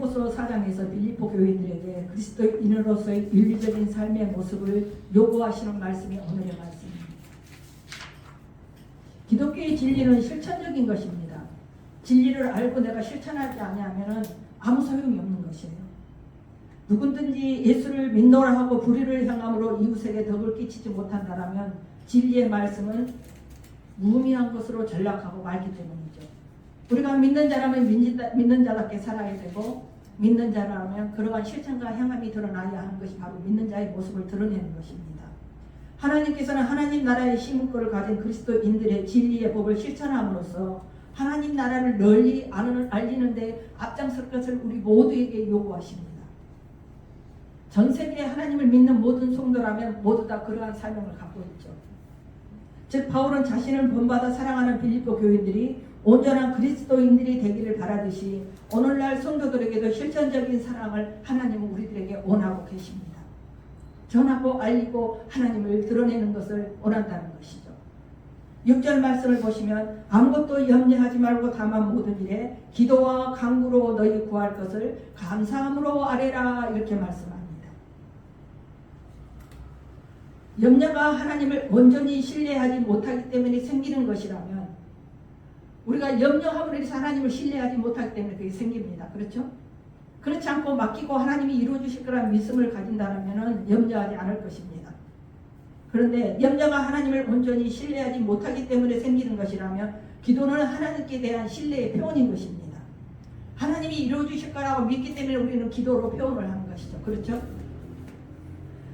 빌립보서 4장에서 빌립보 교인들에게 그리스도인으로서의 윤리적인 삶의 모습을 요구하시는 말씀이 오늘의 말씀입니다. 기독교의 진리는 실천적인 것입니다. 진리를 알고 내가 실천하지 않으면 아무 소용이 없는 것이에요. 누구든지 예수를 믿노라 하고 불의를 행함으로 이웃에게 덕을 끼치지 못한다면 진리의 말씀은 무의미한 것으로 전락하고 말기 때문이죠. 우리가 믿는 자라면 믿는 자답게 살아야 되고, 믿는 자라면 그러한 실천과 행함이 드러나야 하는 것이 바로 믿는 자의 모습을 드러내는 것입니다. 하나님께서는 하나님 나라의 시민권을 가진 그리스도인들의 진리의 법을 실천함으로써 하나님 나라를 널리 알리는데 앞장설 것을 우리 모두에게 요구하십니다. 전 세계에 하나님을 믿는 모든 성도라면 모두 다 그러한 사명을 갖고 있죠. 즉 바울은 자신을 본받아 사랑하는 빌립보 교인들이 온전한 그리스도인들이 되기를 바라듯이 오늘날 성도들에게도 실천적인 사랑을 하나님은 우리들에게 원하고 계십니다. 전하고 알리고 하나님을 드러내는 것을 원한다는 것이죠. 6절 말씀을 보시면 아무것도 염려하지 말고 다만 모든 일에 기도와 간구로 너희 구할 것을 감사함으로 아뢰라 이렇게 말씀합니다. 염려가 하나님을 온전히 신뢰하지 못하기 때문에 생기는 것이라면, 우리가 염려함으로 해서 하나님을 신뢰하지 못하기 때문에 그게 생깁니다. 그렇죠? 그렇지 않고 맡기고 하나님이 이루어 주실 거라는 믿음을 가진다면 염려하지 않을 것입니다. 그런데 염려가 하나님을 온전히 신뢰하지 못하기 때문에 생기는 것이라면 기도는 하나님께 대한 신뢰의 표현인 것입니다. 하나님이 이루어 주실 거라고 믿기 때문에 우리는 기도로 표현을 하는 것이죠. 그렇죠?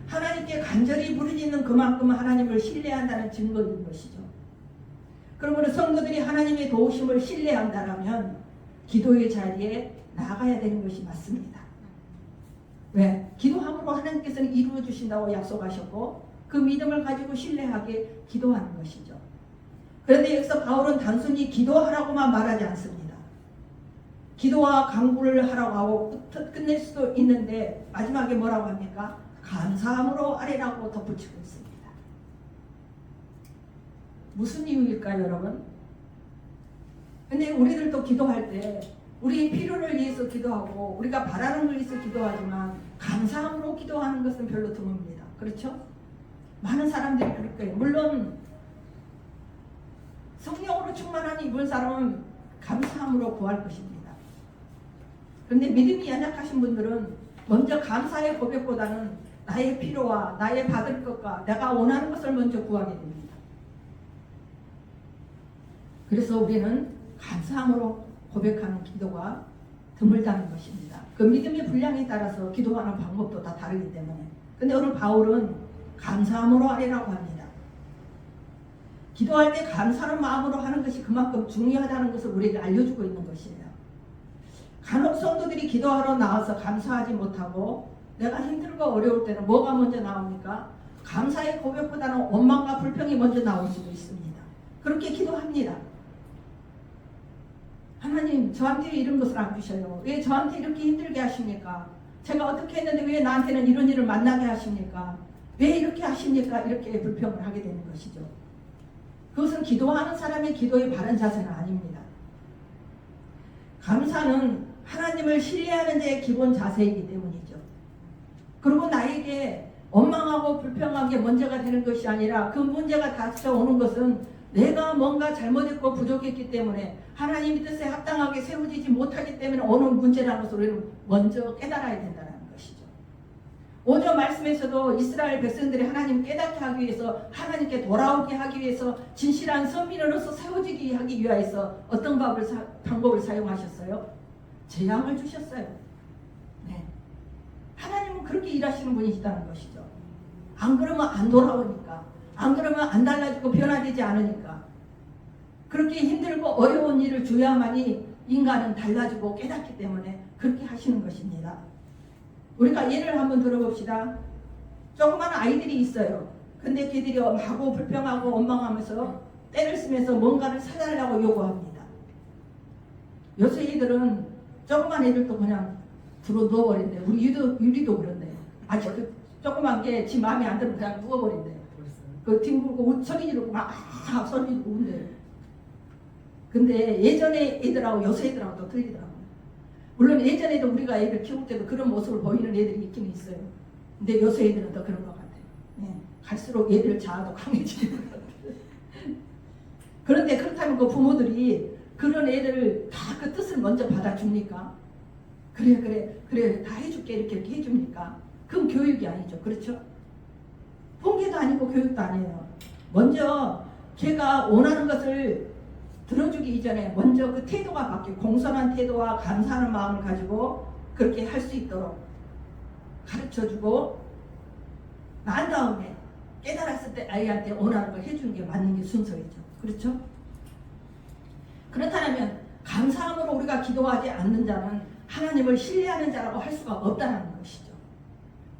하나님께 간절히 부르짖는 그만큼 하나님을 신뢰한다는 증거인 것이죠. 그러므로 성도들이 하나님의 도우심을 신뢰한다면 기도의 자리에 나가야 되는 것이 맞습니다. 왜? 기도함으로 하나님께서는 이루어 주신다고 약속하셨고 그 믿음을 가지고 신뢰하게 기도하는 것이죠. 그런데 여기서 바울은 단순히 기도하라고만 말하지 않습니다. 기도와 간구를 하라고 하고 끝낼 수도 있는데 마지막에 뭐라고 합니까? 감사함으로 아뢰라고 덧붙이고 있습니다. 무슨 이유일까요, 여러분? 근데 우리들도 기도할 때 우리의 필요를 위해서 기도하고 우리가 바라는 걸 위해서 기도하지만 감사함으로 기도하는 것은 별로 드뭅니다. 그렇죠? 많은 사람들이 그럴 거예요. 물론 성령으로 충만한 이분 사람은 감사함으로 구할 것입니다. 그런데 믿음이 연약하신 분들은 먼저 감사의 고백보다는 나의 필요와 나의 받을 것과 내가 원하는 것을 먼저 구하게 됩니다. 그래서 우리는 감사함으로 고백하는 기도가 드물다는 것입니다. 그 믿음의 분량에 따라서 기도하는 방법도 다 다르기 때문에. 근데 오늘 바울은 감사함으로 아뢰라고 합니다. 기도할 때 감사하는 마음으로 하는 것이 그만큼 중요하다는 것을 우리에게 알려주고 있는 것이에요. 간혹 성도들이 기도하러 나와서 감사하지 못하고 내가 힘들고 어려울 때는 뭐가 먼저 나옵니까? 감사의 고백보다는 원망과 불평이 먼저 나올 수도 있습니다. 그렇게 기도합니다. 하나님, 저한테 이런 것을 안 주셔요. 왜 저한테 이렇게 힘들게 하십니까? 제가 어떻게 했는데 왜 나한테는 이런 일을 만나게 하십니까? 왜 이렇게 하십니까? 이렇게 불평을 하게 되는 것이죠. 그것은 기도하는 사람의 기도의 바른 자세는 아닙니다. 감사는 하나님을 신뢰하는 자의 기본 자세이기 때문이죠. 그리고 나에게 원망하고 불평한 게 문제가 되는 것이 아니라 그 문제가 닥쳐오는 것은 내가 뭔가 잘못했고 부족했기 때문에 하나님의 뜻에 합당하게 세워지지 못하기 때문에 오는 문제라는 것을 우리는 먼저 깨달아야 된다는 것이죠. 5절 말씀에서도 이스라엘 백성들이 하나님 깨닫게 하기 위해서, 하나님께 돌아오게 하기 위해서, 진실한 선민으로서 세워지게 하기 위해서 어떤 방법을 사용하셨어요? 재앙을 주셨어요. 네. 하나님은 그렇게 일하시는 분이시다는 것이죠. 안 그러면 안 돌아오니까, 안 그러면 안 달라지고 변화되지 않으니까, 그렇게 힘들고 어려운 일을 줘야만이 인간은 달라지고 깨닫기 때문에 그렇게 하시는 것입니다. 우리가 예를 한번 들어봅시다. 조그마한 아이들이 있어요. 근데 걔들이 하고 불평하고 원망하면서 때를 쓰면서 뭔가를 사달라고 요구합니다. 요새 애들은 조그만 애들도 그냥 들어 누워버린대. 우리 유리도 그런데 아직 그 조그만 게 지 마음에 안 들면 그냥 누워버린대. 그 뒹굴고 소리 지르고 막 소리 지르고 운대요. 근데 예전에 애들하고 요새 애들하고 또 틀리더라고요. 물론 예전에도 우리가 애들 키울 때도 그런 모습을 보이는 애들이 있긴 있어요. 근데 요새 애들은 더 그런 것 같아요. 예, 갈수록 애들 자아도 강해지는 것 같아요. 그런데 그렇다면 그 부모들이 그런 애들을 다 그 뜻을 먼저 받아줍니까? 그래 다 해줄게 이렇게 해줍니까? 그건 교육이 아니죠. 그렇죠? 통계도 아니고 교육도 아니에요. 먼저 걔가 원하는 것을 들어주기 이전에 먼저 그 태도가 바뀌고 공손한 태도와 감사하는 마음을 가지고 그렇게 할 수 있도록 가르쳐주고 난 다음에 깨달았을 때 아이한테 원하는 걸 해주는 게 맞는 게 순서이죠. 그렇죠? 그렇다면 감사함으로 우리가 기도하지 않는 자는 하나님을 신뢰하는 자라고 할 수가 없다는 것이죠.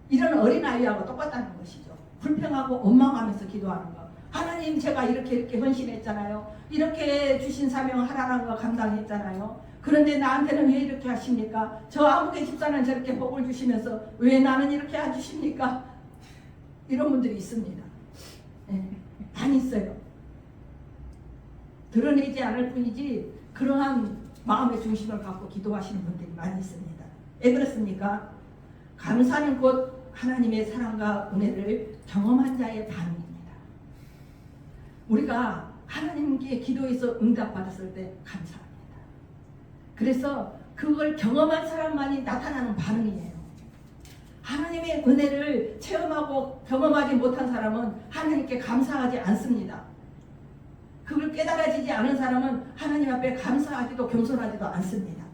이런 어린아이하고 똑같다는 것이죠. 불평하고 원망하면서 기도하는 거. 하나님 제가 이렇게 헌신했잖아요. 이렇게 주신 사명을 하라는 거 감당했잖아요. 그런데 나한테는 왜 이렇게 하십니까? 저 아무개 집사는 저렇게 복을 주시면서 왜 나는 이렇게 안 주십니까? 이런 분들이 있습니다. 네, 많이 있어요. 드러내지 않을 뿐이지 그러한 마음의 중심을 갖고 기도하시는 분들이 많이 있습니다. 왜 그렇습니까? 감사는 곧 하나님의 사랑과 은혜를 경험한 자의 반응입니다. 우리가 하나님께 기도해서 응답받았을 때 감사합니다. 그래서 그걸 경험한 사람만이 나타나는 반응이에요. 하나님의 은혜를 체험하고 경험하지 못한 사람은 하나님께 감사하지 않습니다. 그걸 깨달아지지 않은 사람은 하나님 앞에 감사하지도 겸손하지도 않습니다.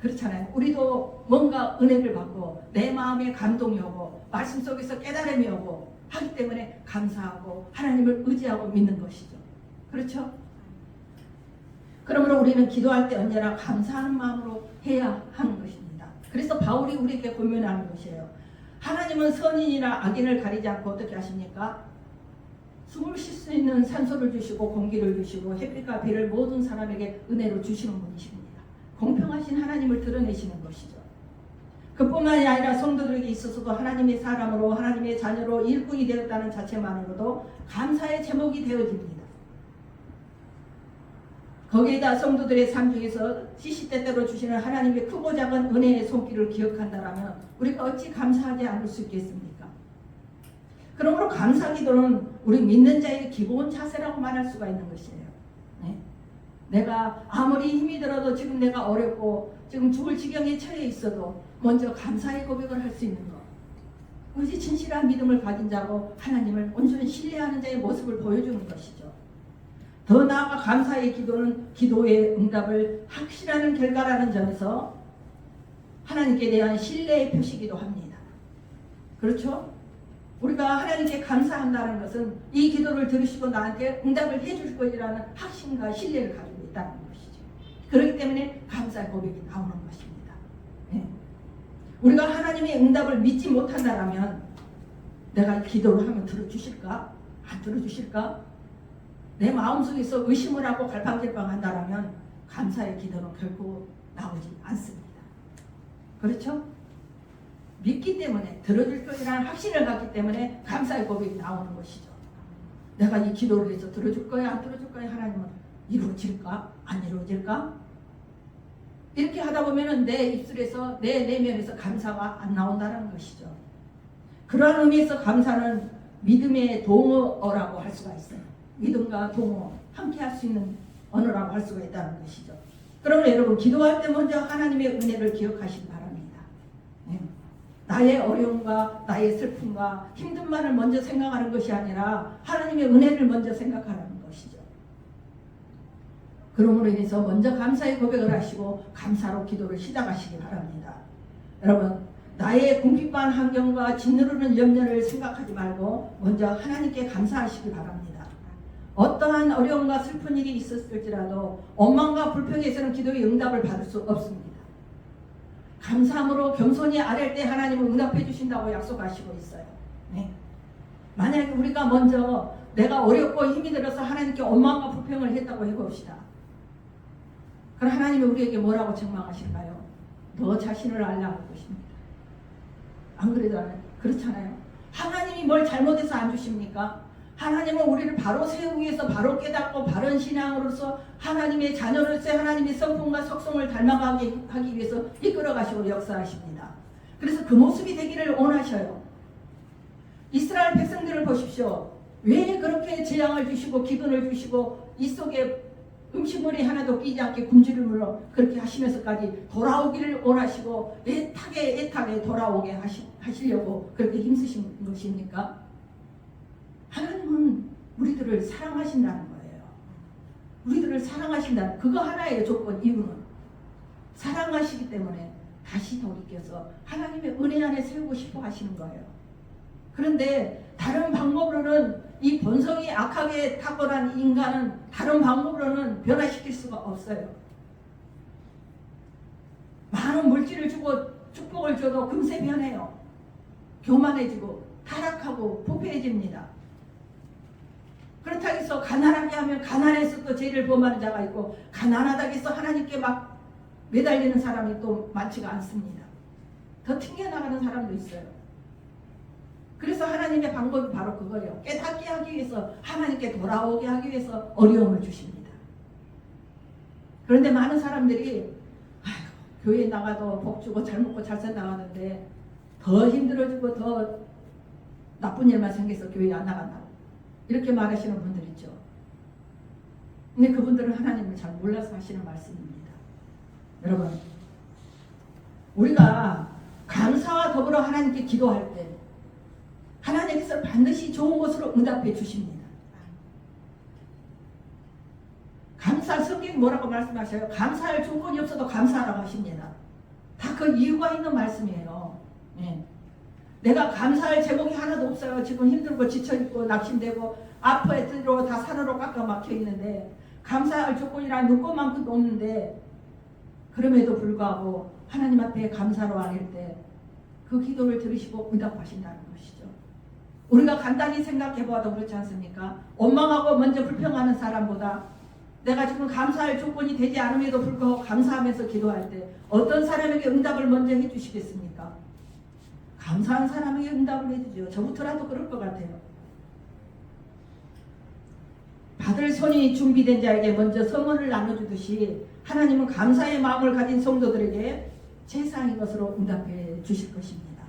그렇잖아요. 우리도 뭔가 은혜를 받고 내 마음에 감동이 오고 말씀 속에서 깨달음이 오고 하기 때문에 감사하고 하나님을 의지하고 믿는 것이죠. 그렇죠? 그러므로 우리는 기도할 때 언제나 감사하는 마음으로 해야 하는 것입니다. 그래서 바울이 우리에게 권면하는 것이에요. 하나님은 선인이나 악인을 가리지 않고 어떻게 하십니까? 숨을 쉴 수 있는 산소를 주시고 공기를 주시고 햇빛과 비를 모든 사람에게 은혜로 주시는 분이십니다. 공평하신 하나님을 드러내시는 것이죠. 그뿐만이 아니라 성도들에게 있어서도 하나님의 사람으로 하나님의 자녀로 일꾼이 되었다는 자체만으로도 감사의 제목이 되어집니다. 거기에다 성도들의 삶 중에서 시시때때로 주시는 하나님의 크고 작은 은혜의 손길을 기억한다면 우리가 어찌 감사하지 않을 수 있겠습니까? 그러므로 감사기도는 우리 믿는 자의 기본 자세라고 말할 수가 있는 것이에요. 네? 내가 아무리 힘이 들어도 지금 내가 어렵고 지금 죽을 지경에 처해 있어도 먼저 감사의 고백을 할 수 있는 것. 그것이 진실한 믿음을 가진 자고 하나님을 온전히 신뢰하는 자의 모습을 보여주는 것이죠. 더 나아가 감사의 기도는 기도의 응답을 확실하는 결과라는 점에서 하나님께 대한 신뢰의 표시이기도 합니다. 그렇죠? 우리가 하나님께 감사한다는 것은 이 기도를 들으시고 나한테 응답을 해줄 것이라는 확신과 신뢰를 가지고 있다는 것이죠. 그렇기 때문에 감사의 고백이 나오는 것입니다. 네. 우리가 하나님의 응답을 믿지 못한다면 내가 기도를 하면 들어주실까? 안 들어주실까? 내 마음속에서 의심을 하고 갈팡질팡한다면 감사의 기도는 결코 나오지 않습니다. 그렇죠? 믿기 때문에 들어줄 것이라는 확신을 갖기 때문에 감사의 고백이 나오는 것이죠. 내가 이 기도를 해서 들어줄 거야 안 들어줄 거야 하나님은 이루어질까 안 이루어질까 이렇게 하다 보면 내 입술에서 내 내면에서 감사가 안 나온다는 것이죠. 그러한 의미에서 감사는 믿음의 동어라고 할 수가 있어요. 믿음과 동어 함께 할 수 있는 언어라고 할 수가 있다는 것이죠. 그러면 여러분 기도할 때 먼저 하나님의 은혜를 기억하시기 바랍니다. 네. 나의 어려움과 나의 슬픔과 힘듦만을 먼저 생각하는 것이 아니라 하나님의 은혜를 먼저 생각하는 것이죠. 그러므로 인해서 먼저 감사의 고백을 하시고 감사로 기도를 시작하시기 바랍니다. 여러분 나의 궁핍한 환경과 짓누르는 염려를 생각하지 말고 먼저 하나님께 감사하시기 바랍니다. 어떠한 어려움과 슬픈 일이 있었을지라도 원망과 불평에서는 기도의 응답을 받을 수 없습니다. 감사함으로 겸손히 아랠 때 하나님은 응답해 주신다고 약속하시고 있어요. 네. 만약에 우리가 먼저 내가 어렵고 힘이 들어서 하나님께 원망과 불평을 했다고 해봅시다. 그럼 하나님이 우리에게 뭐라고 책망하실까요? 너 자신을 알라 할 것입니다. 안 그러잖아요? 그렇잖아요. 하나님이 뭘 잘못해서 안 주십니까? 하나님은 우리를 바로 세우기 위해서 바로 깨닫고 바른 신앙으로서 하나님의 자녀로서 하나님의 성품과 속성을 닮아가게 하기 위해서 이끌어 가시고 역사하십니다. 그래서 그 모습이 되기를 원하셔요. 이스라엘 백성들을 보십시오. 왜 그렇게 재앙을 주시고 기근을 주시고 이 속에 음식물이 하나도 끼지 않게 굶주림으로 그렇게 하시면서까지 돌아오기를 원하시고 애타게 돌아오게 하시려고 그렇게 힘쓰신 것입니까? 하나님은 우리들을 사랑하신다는 거예요. 우리들을 사랑하신다는 그거 하나의 조건. 이유는 사랑하시기 때문에 다시 돌이켜서 하나님의 은혜 안에 세우고 싶어 하시는 거예요. 그런데 다른 방법으로는 이 본성이 악하게 탁월한 인간은 다른 방법으로는 변화시킬 수가 없어요. 많은 물질을 주고 축복을 줘도 금세 변해요. 교만해지고 타락하고 부패해집니다. 그렇다고 해서 가난하게 하면 가난해서 또 죄를 범하는 자가 있고 가난하다고 해서 하나님께 막 매달리는 사람이 또 많지가 않습니다. 더 튕겨나가는 사람도 있어요. 그래서 하나님의 방법이 바로 그거예요. 깨닫게 하기 위해서 하나님께 돌아오게 하기 위해서 어려움을 주십니다. 그런데 많은 사람들이 교회에 나가도 복 주고 잘 먹고 잘 살아가는데 더 힘들어지고 더 나쁜 일만 생겨서 교회에 안 나간다고 이렇게 말하시는 분들 있죠. 근데 그분들은 하나님을 잘 몰라서 하시는 말씀입니다. 여러분, 우리가 감사와 더불어 하나님께 기도할 때 하나님께서 반드시 좋은 것으로 응답해 주십니다. 감사, 성경이 뭐라고 말씀하셔요? 감사할 조건이 없어도 감사하라고 하십니다. 다 그 이유가 있는 말씀이에요. 네. 내가 감사할 제목이 하나도 없어요. 지금 힘들고 지쳐있고 낙심되고 앞에 들어 다 산으로 깎아 막혀 있는데 감사할 조건이란 눈꽃만큼도 없는데 그럼에도 불구하고 하나님 앞에 감사로 아릴 때 그 기도를 들으시고 응답하신다는 것이죠. 우리가 간단히 생각해봐도 그렇지 않습니까? 원망하고 먼저 불평하는 사람보다 내가 지금 감사할 조건이 되지 않음에도 불구하고 감사하면서 기도할 때 어떤 사람에게 응답을 먼저 해주시겠습니까? 감사한 사람에게 응답을 해주죠. 저부터라도 그럴 것 같아요. 받을 손이 준비된 자에게 먼저 선물을 나눠주듯이 하나님은 감사의 마음을 가진 성도들에게 최상의 것으로 응답해 주실 것입니다.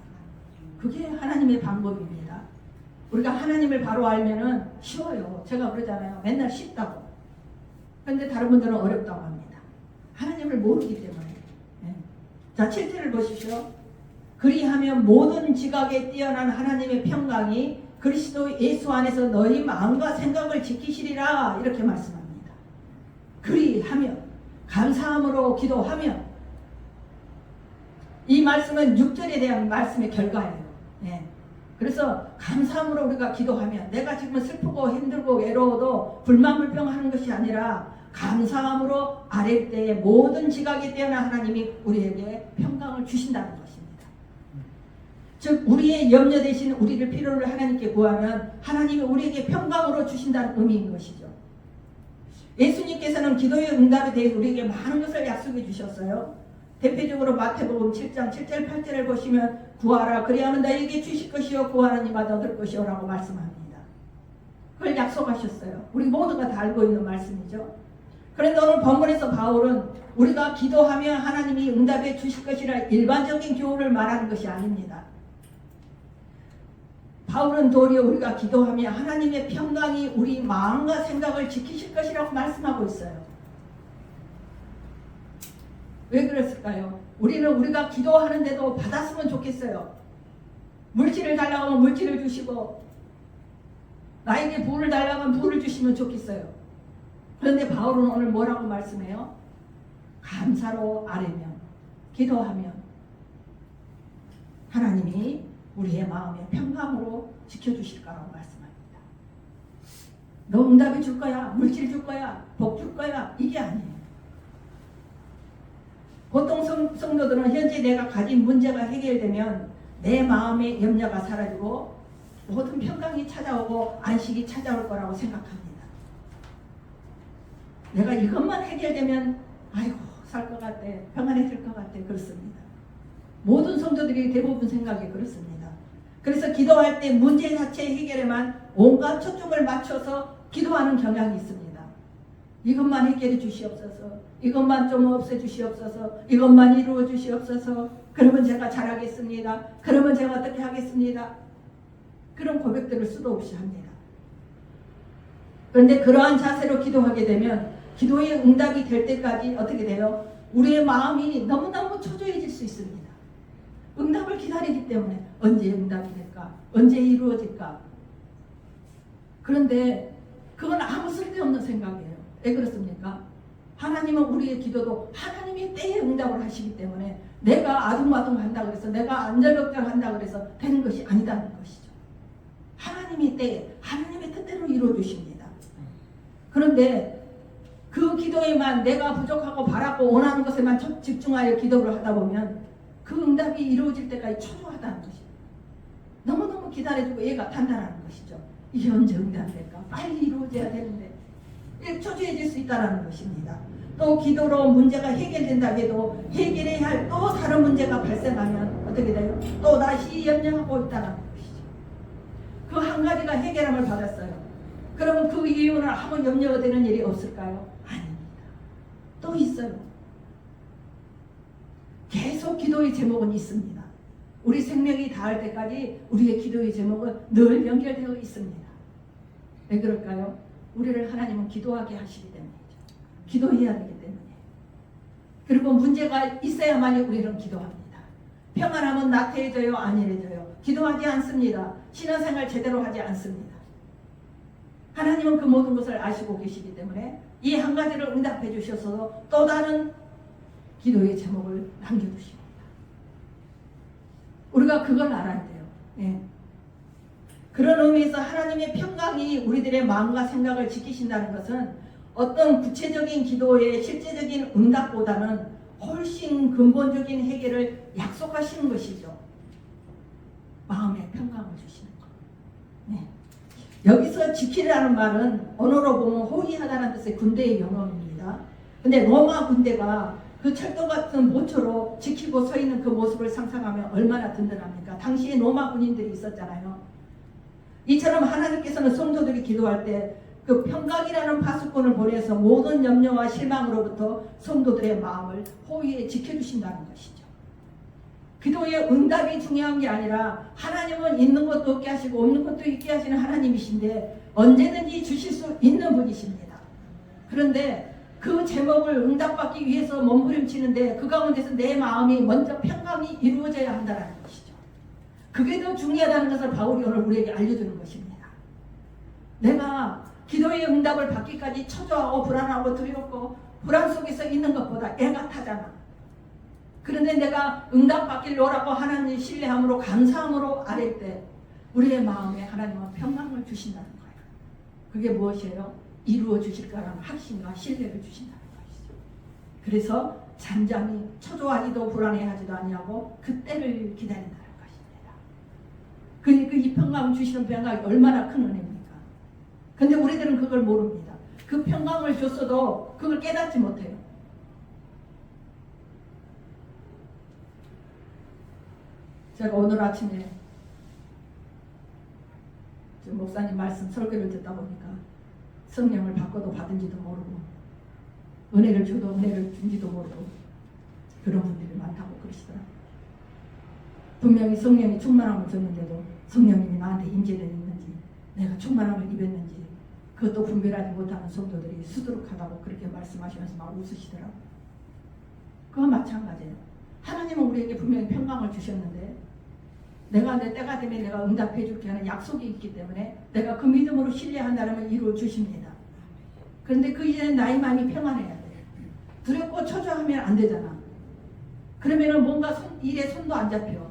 그게 하나님의 방법입니다. 우리가 하나님을 바로 알면은 쉬워요. 제가 그러잖아요. 맨날 쉽다고. 그런데 다른 분들은 어렵다고 합니다. 하나님을 모르기 때문에. 네. 자, 7절을 보십시오. 그리하면 모든 지각에 뛰어난 하나님의 평강이 그리스도 예수 안에서 너희 마음과 생각을 지키시리라 이렇게 말씀합니다. 그리하면 감사함으로 기도하면 이 말씀은 6절에 대한 말씀의 결과예요. 네. 그래서 감사함으로 우리가 기도하면 내가 지금 슬프고 힘들고 외로워도 불만불평하는 것이 아니라 감사함으로 아랠 때에 모든 지각에 뛰어난 하나님이 우리에게 평강을 주신다는 것입니다. 즉 우리의 염려 대신 우리를 필요로 하나님께 구하면 하나님이 우리에게 평강으로 주신다는 의미인 것이죠. 예수님께서는 기도의 응답에 대해 우리에게 많은 것을 약속해 주셨어요. 대표적으로 마태복음 7장 7절 8절을 보시면 구하라 그리하면 너에게 주실 것이요 구하는 이마다 얻을 것이요 라고 말씀합니다. 그걸 약속하셨어요. 우리 모두가 다 알고 있는 말씀이죠. 그런데 오늘 본문에서 바울은 우리가 기도하면 하나님이 응답해 주실 것이라 일반적인 교훈을 말하는 것이 아닙니다. 바울은 도리어 우리가 기도하면 하나님의 평강이 우리 마음과 생각을 지키실 것이라고 말씀하고 있어요. 왜 그랬을까요? 우리는 우리가 기도하는데도 받았으면 좋겠어요. 물질을 달라고 하면 물질을 주시고 나에게 부를 달라고 하면 부를 주시면 좋겠어요. 그런데 바울은 오늘 뭐라고 말씀해요? 감사로 아뢰면 기도하면 하나님이 우리의 마음에 평강으로 지켜주실 거라고 말씀합니다. 너 응답해 줄 거야, 물질 줄 거야, 복 줄 거야, 이게 아니에요. 보통 성도들은 현재 내가 가진 문제가 해결되면 내 마음의 염려가 사라지고 모든 평강이 찾아오고 안식이 찾아올 거라고 생각합니다. 내가 이것만 해결되면 아이고 살 것 같아, 평안해질 것 같아, 그렇습니다. 모든 성도들이 대부분 생각이 그렇습니다. 그래서 기도할 때 문제 자체 해결에만 온갖 초점을 맞춰서 기도하는 경향이 있습니다. 이것만 해결해 주시옵소서. 이것만 좀 없애 주시옵소서. 이것만 이루어 주시옵소서. 그러면 제가 잘하겠습니다. 그러면 제가 어떻게 하겠습니다. 그런 고백들을 수도 없이 합니다. 그런데 그러한 자세로 기도하게 되면 기도의 응답이 될 때까지 어떻게 돼요? 우리의 마음이 너무너무 초조해질 수 있습니다. 응답을 기다리기 때문에 언제 응답이 될까? 언제 이루어질까? 그런데 그건 아무 쓸데없는 생각이에요. 왜 그렇습니까? 하나님은 우리의 기도도 하나님이 때에 응답을 하시기 때문에 내가 아둥바둥 한다 그래서 내가 안절벽절 한다 그래서 되는 것이 아니다는 것이죠. 하나님이 때에 하나님의 뜻대로 이루어 주십니다. 그런데 그 기도에만 내가 부족하고 바라고 원하는 것에만 집중하여 기도를 하다 보면 그 응답이 이루어질 때까지 초조하다는 것이죠. 너무너무 기다려주고 얘가 탄다라는 것이죠. 이게 언제 응답될까? 빨리 이루어져야 되는데 이렇게 초조해질 수 있다는 것입니다. 또 기도로 문제가 해결된다 해도 해결해야 할 또 다른 문제가 발생하면 어떻게 돼요? 또 다시 염려하고 있다는 것이죠. 그 한 가지가 해결함을 받았어요. 그러면 그 이유는 아무 염려가 되는 일이 없을까요? 아닙니다. 또 있어요. 계속 기도의 제목은 있습니다. 우리 생명이 닿을 때까지 우리의 기도의 제목은 늘 연결되어 있습니다. 왜 그럴까요? 우리를 하나님은 기도하게 하시기 때문이죠. 기도해야 되기 때문에. 그리고 문제가 있어야만이 우리는 기도합니다. 평안하면 나태해져요? 안일해져요? 기도하지 않습니다. 신앙생활 제대로 하지 않습니다. 하나님은 그 모든 것을 아시고 계시기 때문에 이 한 가지를 응답해 주셔서 또 다른 기도의 제목을 남겨두십니다. 우리가 그걸 알아야 돼요. 네. 그런 의미에서 하나님의 평강이 우리들의 마음과 생각을 지키신다는 것은 어떤 구체적인 기도의 실제적인 응답보다는 훨씬 근본적인 해결을 약속하시는 것이죠. 마음의 평강을 주시는 것. 네. 여기서 지키라는 말은 언어로 보면 호위하다는 뜻의 군대의 영어입니다. 근데 로마 군대가 그 철도 같은 모처로 지키고 서 있는 그 모습을 상상하면 얼마나 든든합니까? 당시에 로마 군인들이 있었잖아요. 이처럼 하나님께서는 성도들이 기도할 때 그 평강이라는 파수꾼을 보내서 모든 염려와 실망으로부터 성도들의 마음을 호위에 지켜주신다는 것이죠. 기도의 응답이 중요한 게 아니라 하나님은 있는 것도 없게 하시고 없는 것도 있게 하시는 하나님이신데 언제든지 주실 수 있는 분이십니다. 그런데 그 제목을 응답받기 위해서 몸부림치는데 그 가운데서 내 마음이 먼저 평강이 이루어져야 한다는 것이죠. 그게 더 중요하다는 것을 바울이 오늘 우리에게 알려주는 것입니다. 내가 기도의 응답을 받기까지 초조하고 불안하고 두렵고 불안 속에서 있는 것보다 애가 타잖아. 그런데 내가 응답받기로라고 하나님 신뢰함으로 감사함으로 아랠 때 우리의 마음에 하나님은 평강을 주신다는 거예요. 그게 무엇이에요? 이루어 주실 거라는 확신과 신뢰를 주신다는 것이죠. 그래서 잠잠히 초조하지도 불안해하지도 아니하고 그때를 기다린다는 것입니다. 이 평강 주시는 평강이 얼마나 큰 은혜입니까? 근데 우리들은 그걸 모릅니다. 그 평강을 줬어도 그걸 깨닫지 못해요. 제가 오늘 아침에 목사님 말씀 설교를 듣다 보니까 성령을 받고도 받은지도 모르고 은혜를 줘도 은혜를 준지도 모르고 그런 분들이 많다고 그러시더라고요. 분명히 성령이 충만함을 줬는데도 성령님이 나한테 임재되어 있는지 내가 충만함을 입었는지 그것도 분별하지 못하는 성도들이 수두룩하다고 그렇게 말씀하시면서 막 웃으시더라고요. 그와 마찬가지예요. 하나님은 우리에게 분명히 평강을 주셨는데 내가 내 때가 되면 내가 응답해 줄게 하는 약속이 있기 때문에 내가 그 믿음으로 신뢰한다면 이루어 주십니다. 그런데 그 이전에 나의 마음이 평안해야 돼요. 두렵고 초조하면 안 되잖아. 그러면은 뭔가 일에 손도 안 잡혀.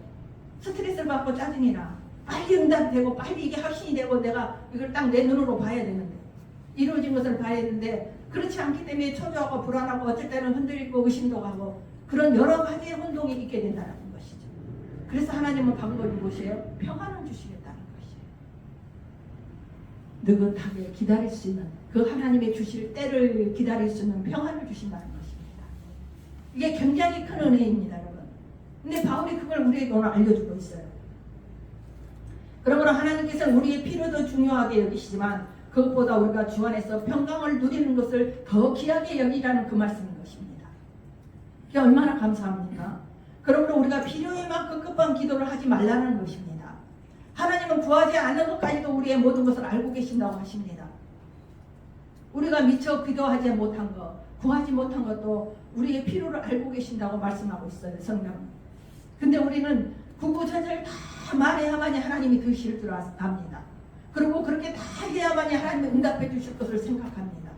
스트레스를 받고 짜증이 나. 빨리 응답이 되고 빨리 이게 확신이 되고 내가 이걸 딱 내 눈으로 봐야 되는데 이루어진 것을 봐야 되는데 그렇지 않기 때문에 초조하고 불안하고 어쩔 때는 흔들리고 의심도 가고 그런 여러 가지의 혼동이 있게 된다는 것이죠. 그래서 하나님은 방법이 무엇이에요? 평안을 주시겠다는 것이에요. 느긋하게 기다릴 수 있는 그 하나님의 주실 때를 기다릴 수 있는 평안을 주신다는 것입니다. 이게 굉장히 큰 은혜입니다, 여러분. 근데 바울이 그걸 우리에게 오늘 알려주고 있어요. 그러므로 하나님께서는 우리의 필요도 중요하게 여기시지만 그것보다 우리가 주 안에서 평강을 누리는 것을 더 귀하게 여기라는 그 말씀인 것입니다. 그게 얼마나 감사합니까? 그러므로 우리가 필요에 만큼 급한 기도를 하지 말라는 것입니다. 하나님은 구하지 않는 것까지도 우리의 모든 것을 알고 계신다고 하십니다. 우리가 미처 기도하지 못한 것, 구하지 못한 것도 우리의 필요를 알고 계신다고 말씀하고 있어요, 성경은. 근데 우리는 구구절절 다 말해야만이 하나님이 드실 줄 압니다. 그리고 그렇게 다 해야만이 하나님이 응답해 주실 것을 생각합니다.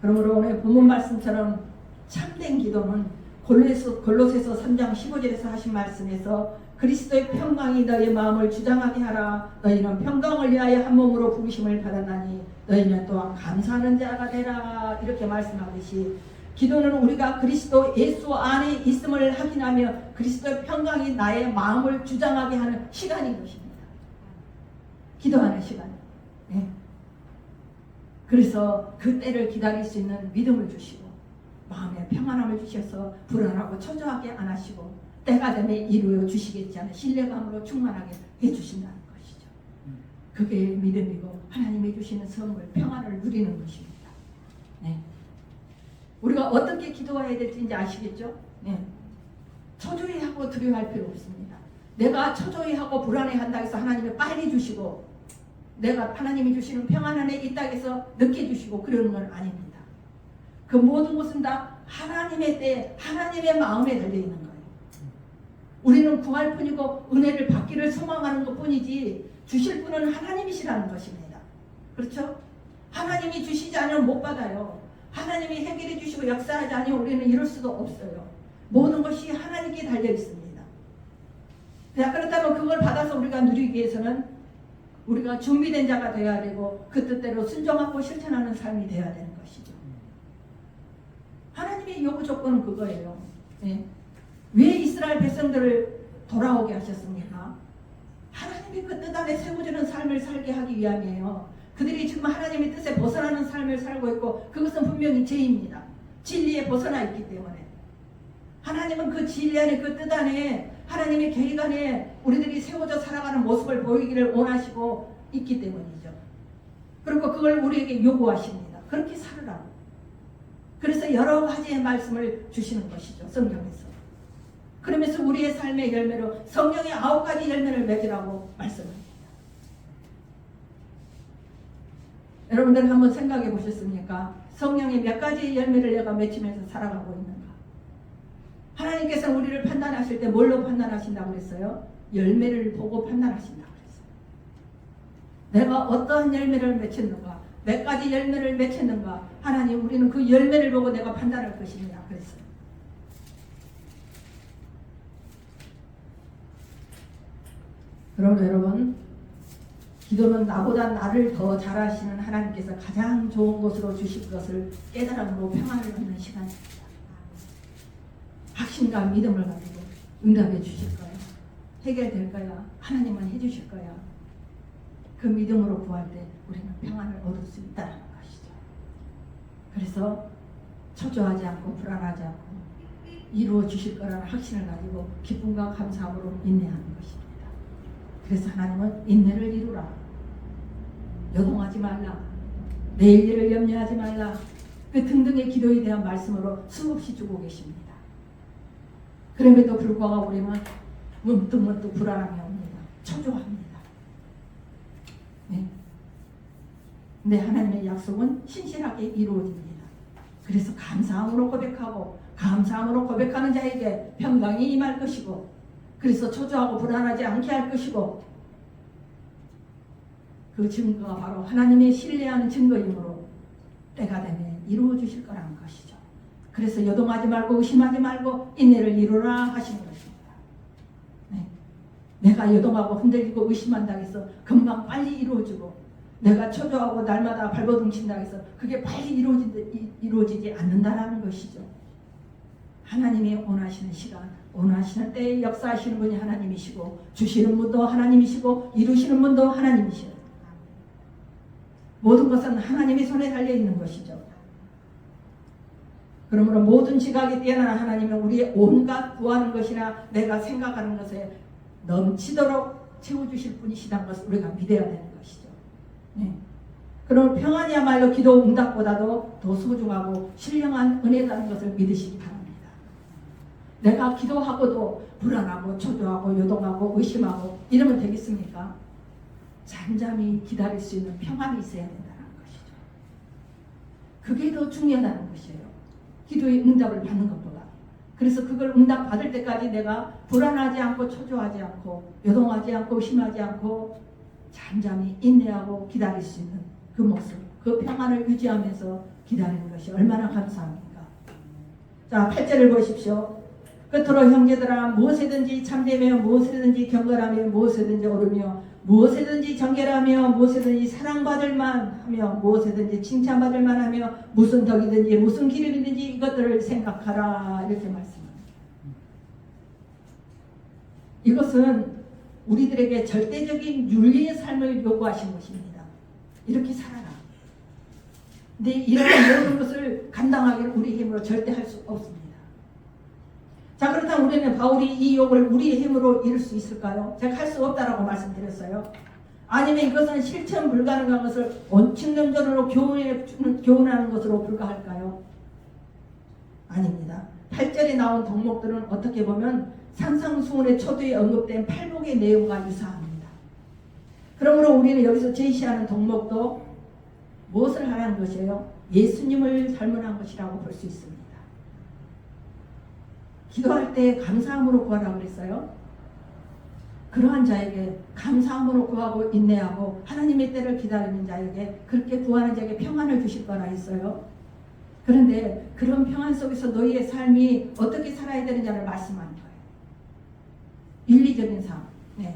그러므로 오늘 본문 말씀처럼 참된 기도는 골로새서 3장 15절에서 하신 말씀에서 그리스도의 평강이 너희 마음을 주장하게 하라. 너희는 평강을 위하여 한 몸으로 부르심을 받았나니 너희는 또한 감사하는 자가 되라. 이렇게 말씀하듯이 기도는 우리가 그리스도 예수 안에 있음을 확인하며 그리스도의 평강이 나의 마음을 주장하게 하는 시간인 것입니다. 기도하는 시간. 네. 그래서 그 때를 기다릴 수 있는 믿음을 주시고 마음에 평안함을 주셔서 불안하고 초조하게 안 하시고 때가 되면 이루어 주시겠지 하는 신뢰감으로 충만하게 해주신다는 것이죠. 그게 믿음이고 하나님이 주시는 선물 평안을 누리는 것입니다. 네. 우리가 어떻게 기도해야 될지 이제 아시겠죠? 네. 초조히 하고 두려워할 필요 없습니다. 내가 초조히 하고 불안해한다 해서 하나님이 빨리 주시고 내가 하나님이 주시는 평안 안에 있다 해서 늦게 주시고 그러는 건 아닙니다. 그 모든 것은 다 하나님의 때에 하나님의 마음에 달려있는 거예요. 우리는 구할 뿐이고 은혜를 받기를 소망하는 것 뿐이지 주실 분은 하나님이시라는 것입니다. 그렇죠? 하나님이 주시지 않으면 못 받아요. 하나님이 해결해 주시고 역사하지 않으면 우리는 이룰 수도 없어요. 모든 것이 하나님께 달려 있습니다. 그렇다면 그걸 받아서 우리가 누리기 위해서는 우리가 준비된 자가 되어야 되고 그 뜻대로 순종하고 실천하는 삶이 되어야 되는 것이죠. 하나님의 요구 조건은 그거예요. 네. 왜 이스라엘 백성들을 돌아오게 하셨습니까? 하나님이 그 뜻 안에 세워지는 삶을 살게 하기 위함이에요. 그들이 지금 하나님의 뜻에 벗어나는 삶을 살고 있고 그것은 분명히 죄입니다. 진리에 벗어나 있기 때문에 하나님은 그 진리 안에 그 뜻 안에 하나님의 계획 안에 우리들이 세워져 살아가는 모습을 보이기를 원하시고 있기 때문이죠. 그리고 그걸 우리에게 요구하십니다. 그렇게 살으라고. 그래서 여러 가지의 말씀을 주시는 것이죠. 성경에서. 그러면서 우리의 삶의 열매로 성령의 9가지 열매를 맺으라고 말씀합니다. 여러분들 한번 생각해 보셨습니까? 성령의 몇 가지 열매를 내가 맺히면서 살아가고 있는가? 하나님께서 우리를 판단하실 때 뭘로 판단하신다고 그랬어요? 열매를 보고 판단하신다고 그랬어요. 내가 어떠한 열매를 맺혔는가? 몇 가지 열매를 맺혔는가? 하나님 우리는 그 열매를 보고 내가 판단할 것이냐 그랬어요. 그럼 여러분 기도는 나보다 나를 더 잘하시는 하나님께서 가장 좋은 것으로 주실 것을 깨달음으로 평안을 얻는 시간입니다. 확신과 믿음을 가지고 응답해 주실 거야. 해결될 거야. 하나님은 해주실 거야. 그 믿음으로 구할 때 우리는 평안을 얻을 수 있다는 것이죠. 그래서 초조하지 않고 불안하지 않고 이루어 주실 거라는 확신을 가지고 기쁨과 감사함으로 인내하는 것입니다. 그래서 하나님은 인내를 이루라. 요동하지 말라. 내일 일을 염려하지 말라. 그 등등의 기도에 대한 말씀으로 수없이 주고 계십니다. 그럼에도 불구하고 우리는 문득문득 불안함이 옵니다. 초조합니다. 네. 근데 하나님의 약속은 신실하게 이루어집니다. 그래서 감사함으로 고백하고 감사함으로 고백하는 자에게 평강이 임할 것이고 그래서 초조하고 불안하지 않게 할 것이고 그 증거가 바로 하나님의 신뢰하는 증거이므로 때가 되면 이루어 주실 거라는 것이죠. 그래서 요동하지 말고 의심하지 말고 인내를 이루라 하시는 것입니다. 네. 내가 요동하고 흔들리고 의심한다고 해서 금방 빨리 이루어지고 내가 초조하고 날마다 발버둥친다고 해서 그게 빨리 이루어지지 않는다는 것이죠. 하나님이 원하시는 시간, 원하시는 때에 역사하시는 분이 하나님이시고 주시는 분도 하나님이시고 이루시는 분도 하나님이시고 모든 것은 하나님의 손에 달려있는 것이죠. 그러므로 모든 지각이 뛰어난 하나님은 우리의 온갖 구하는 것이나 내가 생각하는 것에 넘치도록 채워주실 분이시다는 것을 우리가 믿어야 되는 것이죠. 네. 그럼 평안이야말로 기도 응답보다도 더 소중하고 신령한 은혜라는 것을 믿으시기 바랍니다. 내가 기도하고도 불안하고 초조하고 요동하고 의심하고 이러면 되겠습니까? 잠잠히 기다릴 수 있는 평안이 있어야 된다는 것이죠. 그게 더 중요하다는 것이에요. 기도의 응답을 받는 것보다. 그래서 그걸 응답 받을 때까지 내가 불안하지 않고 초조하지 않고 요동하지 않고 의심하지 않고 잠잠히 인내하고 기다릴 수 있는 그 모습, 그 평안을 유지하면서 기다리는 것이 얼마나 감사합니까? 자, 8절을 보십시오. 끝으로 형제들아, 무엇이든지 참되며 무엇이든지 경건하며 무엇이든지 옳으며 무엇이든지 정결하며 무엇이든지 사랑받을 만하며 무엇이든지 칭찬받을 만하며 무슨 덕이든지 무슨 기름이든지 이것들을 생각하라, 이렇게 말씀합니다. 이것은 우리들에게 절대적인 윤리의 삶을 요구하신 것입니다. 이렇게 살아라. 근데 이런 모든 것을 감당하기를 우리 힘으로 절대 할 수 없습니다. 자, 그렇다면 우리는 바울이 이 욕을 우리의 힘으로 이룰 수 있을까요? 제가 할 수 없다라고 말씀드렸어요. 아니면 이것은 실천 불가능한 것을 원칙론적으로 교훈하는 것으로 불과할까요? 아닙니다. 8절에 나온 덕목들은 어떻게 보면 산상수훈의 초두에 언급된 팔복의 내용과 유사합니다. 그러므로 우리는 여기서 제시하는 덕목도 무엇을 하라는 것이에요? 예수님을 닮은 것이라고 볼 수 있습니다. 기도할 때 감사함으로 구하라고 그랬어요. 그러한 자에게 감사함으로 구하고 인내하고 하나님의 때를 기다리는 자에게, 그렇게 구하는 자에게 평안을 주실 거라 했어요. 그런데 그런 평안 속에서 너희의 삶이 어떻게 살아야 되느냐를 말씀하는 거예요. 윤리적인 삶. 네.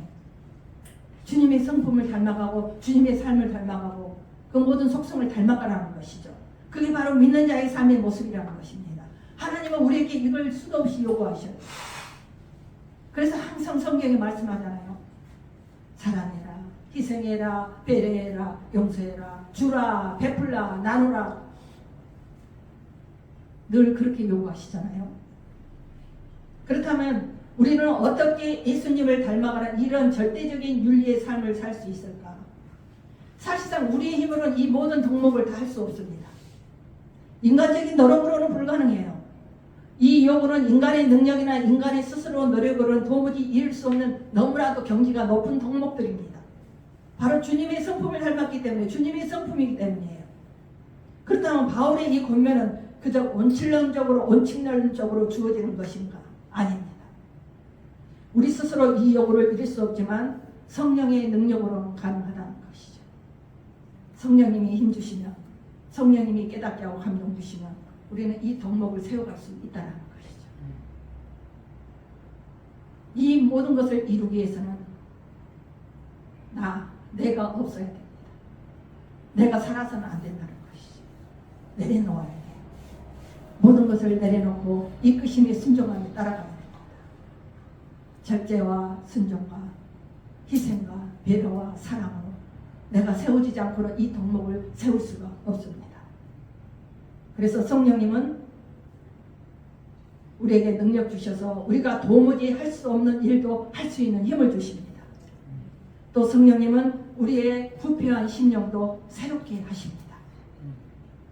주님의 성품을 닮아가고 주님의 삶을 닮아가고 그 모든 속성을 닮아가라는 것이죠. 그게 바로 믿는 자의 삶의 모습이라는 것입니다. 하나님은 우리에게 이걸 수도 없이 요구하셔요. 그래서 항상 성경에 말씀하잖아요. 사랑해라, 희생해라, 배려해라, 용서해라, 주라, 베풀라, 나누라. 늘 그렇게 요구하시잖아요. 그렇다면 우리는 어떻게 예수님을 닮아가는 이런 절대적인 윤리의 삶을 살 수 있을까? 사실상 우리의 힘으로는 이 모든 덕목을 다 할 수 없습니다. 인간적인 노력으로는 불가능해요. 이 요구는 인간의 능력이나 인간의 스스로 노력으로는 도무지 이룰 수 없는 너무나도 경지가 높은 덕목들입니다. 바로 주님의 성품을 닮았기 때문에, 주님의 성품이기 때문이에요. 그렇다면 바울의 이 권면은 그저 원칙론적으로 주어지는 것인가? 아닙니다. 우리 스스로 이 요구를 이룰 수 없지만 성령의 능력으로는 가능하다는 것이죠. 성령님이 힘주시면, 성령님이 깨닫게 하고 감동 주시면 우리는 이 덕목을 세워갈 수 있다는 것이죠. 이 모든 것을 이루기 위해서는 내가 없어야 됩니다. 내가 살아서는 안 된다는 것이죠. 내려놓아야 돼요. 모든 것을 내려놓고 이끄심에 순종하며 따라가야 됩니다. 절제와 순종과 희생과 배려와 사랑으로 내가 세워지지 않고는 이 덕목을 세울 수가 없습니다. 그래서 성령님은 우리에게 능력 주셔서 우리가 도무지 할 수 없는 일도 할 수 있는 힘을 주십니다. 또 성령님은 우리의 부패한 심령도 새롭게 하십니다.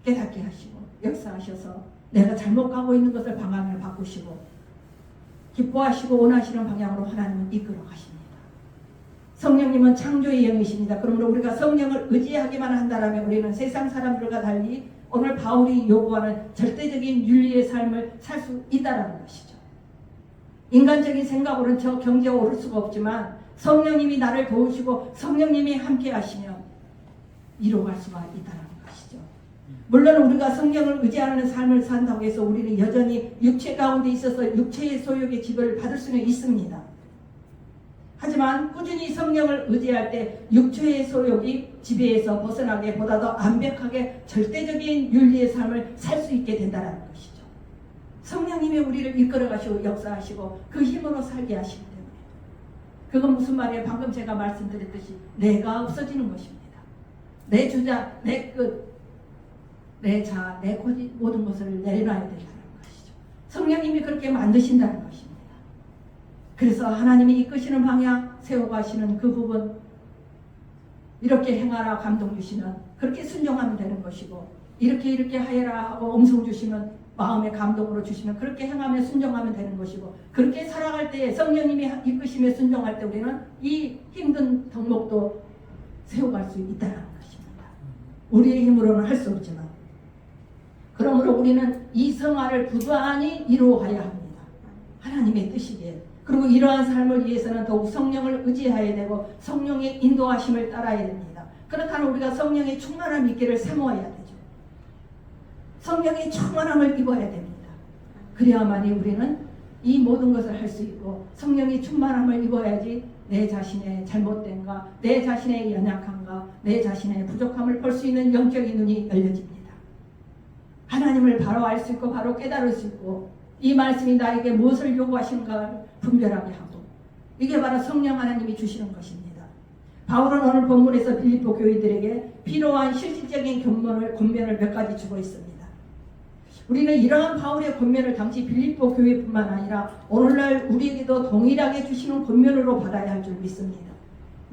깨닫게 하시고 역사하셔서 내가 잘못 가고 있는 것을 방향을 바꾸시고 기뻐하시고 원하시는 방향으로 하나님은 이끌어 가십니다. 성령님은 창조의 영이십니다. 그러므로 우리가 성령을 의지하기만 한다면 우리는 세상 사람들과 달리 오늘 바울이 요구하는 절대적인 윤리의 삶을 살 수 있다는 것이죠. 인간적인 생각으로는 저 경지에 오를 수가 없지만 성령님이 나를 도우시고 성령님이 함께 하시면 이뤄갈 수가 있다는 것이죠. 물론 우리가 성령을 의지하는 삶을 산다고 해서 우리는 여전히 육체 가운데 있어서 육체의 소욕의 지배를 받을 수는 있습니다. 하지만 꾸준히 성령을 의지할 때 육체의 소욕이 지배에서 벗어나게 보다 더 완벽하게 절대적인 윤리의 삶을 살 수 있게 된다는 것이죠. 성령님이 우리를 이끌어 가시고 역사하시고 그 힘으로 살게 하시기 때문에. 그건 무슨 말이에요? 방금 제가 말씀드렸듯이 내가 없어지는 것입니다. 내 주자, 내 끝, 내 자, 내 고집 모든 것을 내려놔야 된다는 것이죠. 성령님이 그렇게 만드신다는 것입니다. 그래서 하나님이 이끄시는 방향, 세워가시는 그 부분, 이렇게 행하라 감동 주시면 그렇게 순종하면 되는 것이고, 이렇게 하여라 하고 음성 주시면, 마음의 감동으로 주시면 그렇게 행하며 순종하면 되는 것이고, 그렇게 살아갈 때 성령님이 이끄시며 순종할 때 우리는 이 힘든 덕목도 세워갈 수 있다는 것입니다. 우리의 힘으로는 할 수 없지만, 그러므로 우리는 이 성화를 부단히 이루어가야 합니다. 하나님의 뜻이기에. 그리고 이러한 삶을 위해서는 더욱 성령을 의지해야 되고 성령의 인도하심을 따라야 됩니다. 그렇다면 우리가 성령의 충만함 있기를 사모해야 되죠. 성령의 충만함을 입어야 됩니다. 그래야만이 우리는 이 모든 것을 할 수 있고, 성령의 충만함을 입어야지 내 자신의 잘못됨과 내 자신의 연약함과 내 자신의 부족함을 볼 수 있는 영적인 눈이 열려집니다. 하나님을 바로 알 수 있고 바로 깨달을 수 있고, 이 말씀이 나에게 무엇을 요구하시는가 분별하게 하고, 이게 바로 성령 하나님이 주시는 것입니다. 바울은 오늘 본문에서 빌립보 교회들에게 필요한 실질적인 권면을 몇 가지 주고 있습니다. 우리는 이러한 바울의 권면을 당시 빌립보 교회뿐만 아니라 오늘날 우리에게도 동일하게 주시는 권면으로 받아야 할 줄 믿습니다.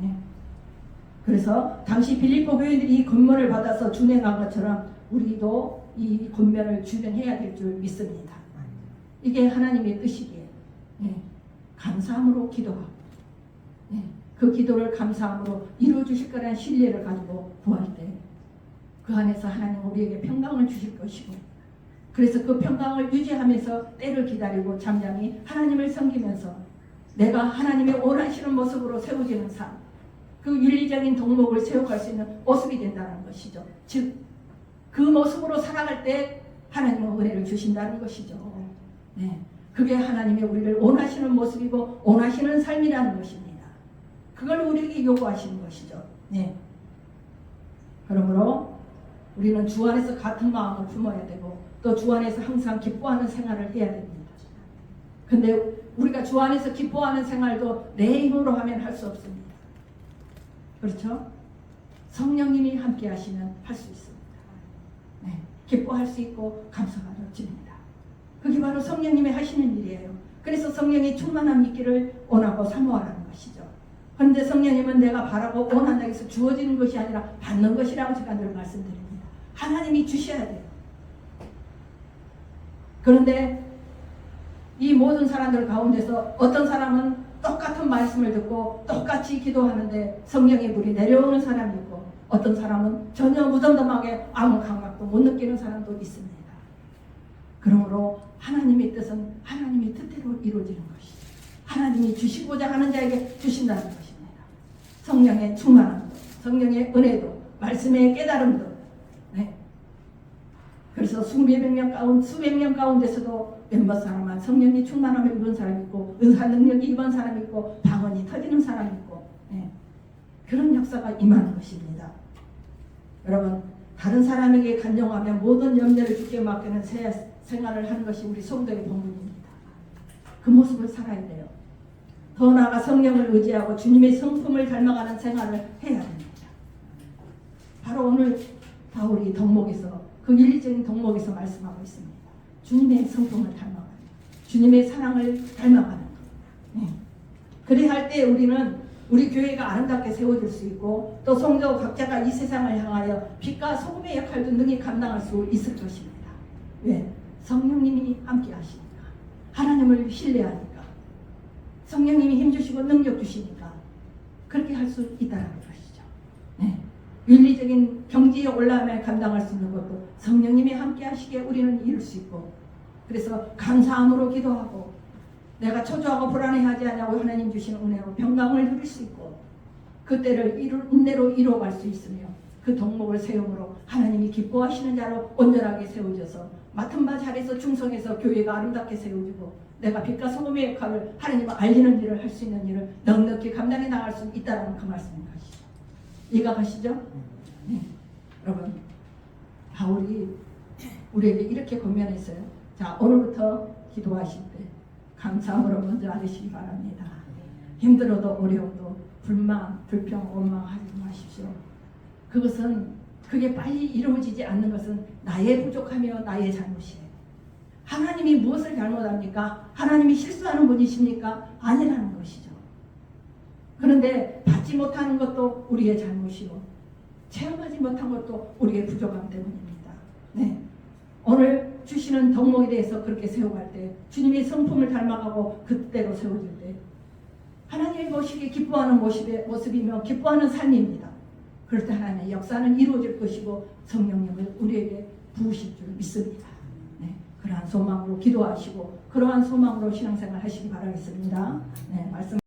네. 그래서 당시 빌립보 교회들이 이 권면을 받아서 준행한 것처럼 우리도 이 권면을 준행해야 될 줄 믿습니다. 이게 하나님의 뜻이기에 감사함으로 기도하고, 그 기도를 감사함으로 이루어주실 거라는 신뢰를 가지고 구할 때 그 안에서 하나님 우리에게 평강을 주실 것이고, 그래서 그 평강을 유지하면서 때를 기다리고 잠잠히 하나님을 섬기면서 내가 하나님의 원하시는 모습으로 세워지는 삶, 그 윤리적인 덕목을 세워갈 수 있는 모습이 된다는 것이죠. 즉 그 모습으로 살아갈 때 하나님은 은혜를 주신다는 것이죠. 그게 하나님의 우리를 원하시는 모습이고 원하시는 삶이라는 것입니다. 그걸 우리에게 요구하시는 것이죠. 그러므로 우리는 주 안에서 같은 마음을 품어야 되고, 또 주 안에서 항상 기뻐하는 생활을 해야 됩니다. 근데 우리가 주 안에서 기뻐하는 생활도 내 힘으로 하면 할 수 없습니다. 그렇죠? 성령님이 함께 하시면 할 수 있습니다. 기뻐할 수 있고 감사가 넘칩니다. 그게 바로 성령님이 하시는 일이에요. 그래서 성령의 충만함이 있기를 원하고 사모하라는 것이죠. 그런데 성령님은 내가 바라고 원한다고 해서 주어지는 것이 아니라 받는 것이라고 제가 늘 말씀드립니다. 하나님이 주셔야 돼요. 그런데 이 모든 사람들 가운데서 어떤 사람은 똑같은 말씀을 듣고 똑같이 기도하는데 성령의 불이 내려오는 사람이 있고, 어떤 사람은 전혀 무덤덤하게 아무 감각도 못 느끼는 사람도 있습니다. 그러므로 하나님의 뜻은 하나님의 뜻대로 이루어지는 것이죠. 하나님이 주시고자 하는 자에게 주신다는 것입니다. 성령의 충만함도, 성령의 은혜도, 말씀의 깨달음도. 그래서 수백 명 가운데서도 몇몇 사람은 성령의 충만함을 입은 사람이 있고, 은사 능력이 입은 사람이 있고, 방언이 터지는 사람이 있고, 그런 역사가 임하는 것입니다. 여러분, 다른 사람에게 간용하며 모든 염려를 주께 맡기는 생활을 하는 것이 우리 성도의 본분입니다. 그 모습을 살아야 돼요. 더 나아가 성령을 의지하고 주님의 성품을 닮아가는 생활을 해야 됩니다. 바로 오늘 바울이 덕목에서, 그 윤리적인 덕목에서 말씀하고 있습니다. 주님의 성품을 닮아가는, 주님의 사랑을 닮아가는 것. 그래야 할 때 우리는 우리 교회가 아름답게 세워질 수 있고, 또 성도 각자가 이 세상을 향하여 빛과 소금의 역할도 능히 감당할 수 있을 것입니다. 왜? 성령님이 함께 하시니까, 하나님을 신뢰하니까, 성령님이 힘주시고 능력 주시니까 그렇게 할 수 있다는 것이죠. 윤리적인 경지에 올라가면 감당할 수 있는 것도 성령님이 함께 하시기에 우리는 이룰 수 있고, 그래서 감사함으로 기도하고 내가 초조하고 불안해하지 않냐고 하나님 주시는 은혜로 평강을 누릴 수 있고, 그때를 인내로 이루어갈 수 있으며, 그 덕목을 세움으로 하나님이 기뻐하시는 자로 온전하게 세워져서 맡은 바 잘해서 충성해서 교회가 아름답게 세워지고, 내가 빛과 소금의 역할을 하나님을 알리는 일을 할 수 있는 일을 넉넉히 감당해 나갈 수 있다는 그 말씀인 것이죠. 이해가 가시죠? 여러분, 바울이 우리에게 이렇게 권면했어요. 자, 오늘부터 기도하실 때 감사함으로 먼저 하시기 바랍니다. 힘들어도 어려워도 불만, 불평, 원망하지 마십시오. 그게 빨리 이루어지지 않는 것은 나의 부족하며 나의 잘못이에요. 하나님이 무엇을 잘못합니까? 하나님이 실수하는 분이십니까? 아니라는 것이죠. 그런데 받지 못하는 것도 우리의 잘못이고 체험하지 못한 것도 우리의 부족함 때문입니다. 네. 오늘 주시는 덕목에 대해서 그렇게 세워갈 때 주님의 성품을 닮아가고 그때로 세워질 때 하나님이 보시기에 기뻐하는 모습이며 기뻐하는 삶입니다. 그럴 때 하나님의 역사는 이루어질 것이고 성령님을 우리에게 부으실 줄 믿습니다. 네. 그러한 소망으로 기도하시고 그러한 소망으로 신앙생활 하시기 바라겠습니다. 네. 말씀